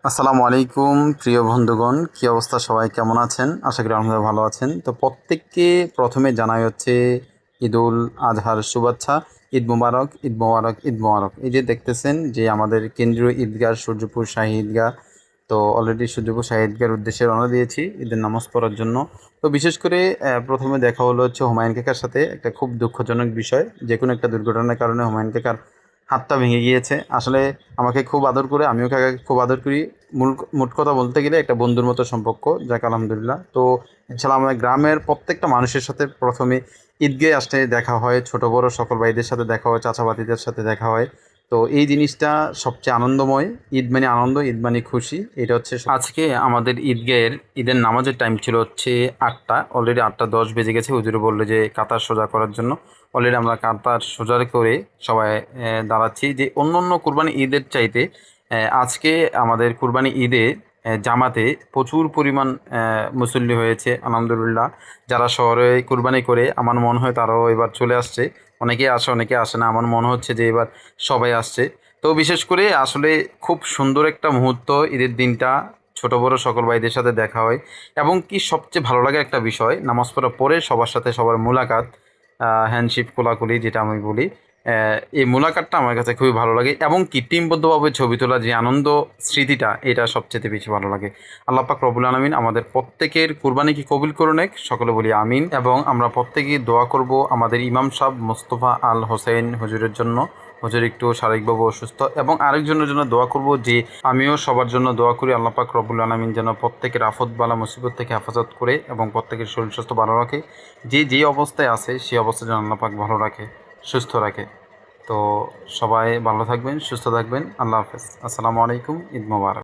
আসসালামু আলাইকুম প্রিয় বন্ধুগণ, কী অবস্থা? সবাই কেমন আছেন? আশা করি আলহামদুলিল্লাহ ভালো আছেন। তো প্রত্যেককে প্রথমে জানাই হচ্ছে ঈদুল আজহার শুভেচ্ছা। ঈদ মুবারক, ঈদ মুবারক, ঈদ মুবারক। এই যে দেখতেছেন যে আমাদের কেন্দ্রীয় ঈদগাহ সূর্যপুর শাহী ঈদগাহ, তো অলরেডি সূর্যপুর শাহী ঈদগাহর উদ্দেশ্যে রওনা দিয়েছি ঈদের নামাজ পড়ার জন্য। তো বিশেষ করে প্রথমে দেখা হলো হচ্ছে হুমায়ুন কাকার সাথে। একটা খুব দুঃখজনক বিষয়, যে কোনো একটা দুর্ঘটনার কারণে হুমায়ুন কাকার হাতটা ভেঙে গিয়েছে। আসলে আমাকে খুব আদর করে, আমিও কাকাকে খুব আদর করি। মোট কথা বলতে গেলে একটা বন্ধুর মতো সম্পর্ক, যাক আলহামদুলিল্লাহ। তো ইনশাল্লাহ আমাদের গ্রামের প্রত্যেকটা মানুষের সাথে প্রথমে ঈদগাহে আসলে দেখা হয়, ছোট বড় সকল ভাইদের সাথে দেখা হয়, চাচাবাতিদের সাথে দেখা হয়। তো এই জিনিসটা সবচেয়ে আনন্দময়। ঈদ মানে আনন্দ, ঈদ মানে খুশি। এটা হচ্ছে আজকে আমাদের ঈদগাহের ঈদের নামাজের টাইম ছিল হচ্ছে 8টা, অলরেডি 8:10 বেজে গেছে। হুজুরে বললো যে কাতার সোজা করার জন্য। অলরেডি আমরা কাতার সোজা করে সবাই দাঁড়াচ্ছি। যে অন্য অন্য কুরবানি ঈদের চাইতে আজকে আমাদের কুরবানি ঈদে জামাতে প্রচুর পরিমাণ মুসল্লি হয়েছে আলহামদুলিল্লাহ। যারা শহরে কুরবানি করে, আমার মনে হয় তারাও এবার চলে আসছে। অনেকে আসে, অনেকে আসে না। আমার মনে হচ্ছে যে এবার সবাই আসছে। তো বিশেষ করে আসলে খুব সুন্দর একটা মুহূর্ত ঈদের দিনটা। ছোট বড় সকল ভাইদের সাথে দেখা হয়, এবং কি সবচেয়ে ভালো লাগে একটা বিষয়, নামাজ পড়ার পরে সবার সাথে সবার মোলাকাত, হ্যান্ডশিপ, কোলাকুলি যেটা আমি বলি। এই মোলাকাতটা আমার কাছে খুবই ভালো লাগে, এবং কি টিমবদ্ধভাবে ছবি তোলা যে আনন্দ, স্মৃতিটা, এটা সবচেয়ে বেশি ভালো লাগে। আল্লাহ পাক রব্বুল আলামিন আমাদের প্রত্যেকের কুরবানিকে কবুল করুন, সকলে বলি আমিন। এবং আমরা প্রত্যেকেই দোয়া করব আমাদের ইমাম সাহেব মোস্তফা আল হোসেন হুজুরের জন্য। হুজুর একটু শারীরিকভাবে অসুস্থ, এবং আরেকজনের জন্য দোয়া করব যে আমিও সবার জন্য দোয়া করি আল্লাহ পাক রব্বুল আলামিন যেন প্রত্যেকের আফত বালা মুসিবত থেকে হেফাজত করে এবং প্রত্যেকের শরীর স্বাস্থ্য ভালো রাখে। যে যে অবস্থায় আছে সেই অবস্থায় যেন আল্লাহ পাক ভালো রাখে, সুস্থ রাখে। তো সবাই ভালো থাকবেন, সুস্থ থাকবেন। আল্লাহ হাফেজ। আসসালামু আলাইকুম। ঈদ মোবারক।